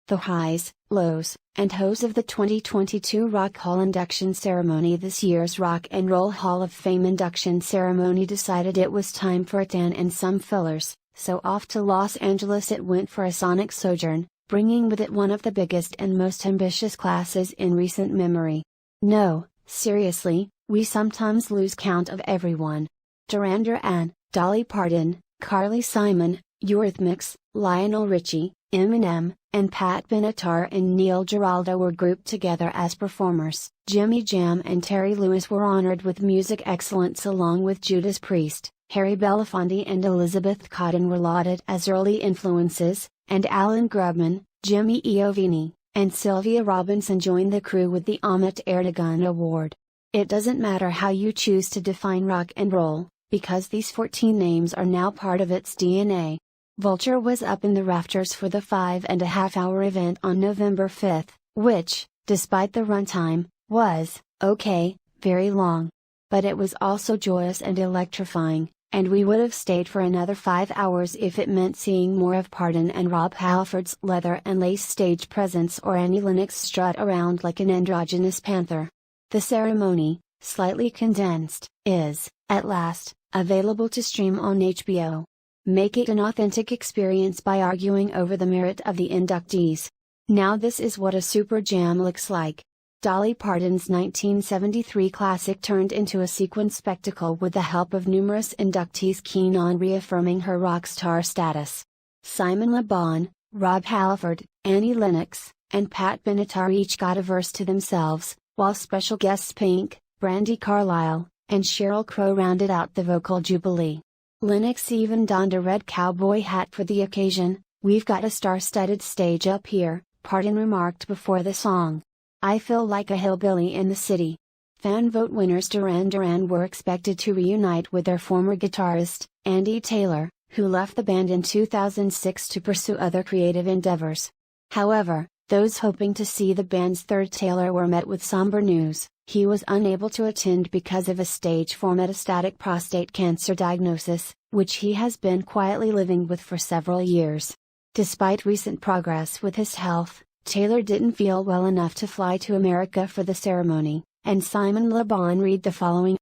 the highs, lows, and hoes of the 2022 Rock Hall induction ceremony. This year's Rock and Roll Hall of Fame induction ceremony decided it was time for a tan and some fillers, so off to Los Angeles it went for a sonic sojourn, bringing with it one of the biggest and most ambitious classes in recent memory. No, seriously, we sometimes lose count of everyone. Duran Duran, Dolly Parton, Carly Simon, Eurythmics, Lionel Richie, Eminem, and Pat Benatar and Neil Giraldo were grouped together as performers. Jimmy Jam and Terry Lewis were honored with music excellence along with Judas Priest. Harry Belafonte and Elizabeth Cotten were lauded as early influences, and Allen Grubman, Jimmy Iovine, and Sylvia Robinson joined the crew with the Ahmet Ertegun Award. It doesn't matter how you choose to define rock and roll, because these 14 names are now part of its DNA. Vulture was up in the rafters for the 5.5-hour event on November 5, which, despite the runtime, was, okay, very long. But it was also joyous and electrifying, and we would have stayed for another 5 hours if it meant seeing more of Parton and Rob Halford's leather and lace stage presence or Annie Lennox strut around like an androgynous panther. The ceremony, slightly condensed, is, at last, available to stream on HBO. Make it an authentic experience by arguing over the merit of the inductees. Now this is what a super jam looks like. Dolly Parton's 1973 classic turned into a sequin spectacle with the help of numerous inductees keen on reaffirming her rock star status. Simon Le Bon, Rob Halford, Annie Lennox, and Pat Benatar each got a verse to themselves, while special guests Pink, Brandi Carlile, and Sheryl Crow rounded out the vocal jubilee. Lennox even donned a red cowboy hat for the occasion. "We've got a star-studded stage up here," Parton remarked before the song. "I feel like a hillbilly in the city." Fan vote winners Duran Duran were expected to reunite with their former guitarist, Andy Taylor, who left the band in 2006 to pursue other creative endeavors. However, those hoping to see the band's third Taylor were met with somber news. He was unable to attend because of a stage 4 metastatic prostate cancer diagnosis, which he has been quietly living with for several years. Despite recent progress with his health, Taylor didn't feel well enough to fly to America for the ceremony, and Simon Le Bon read the following: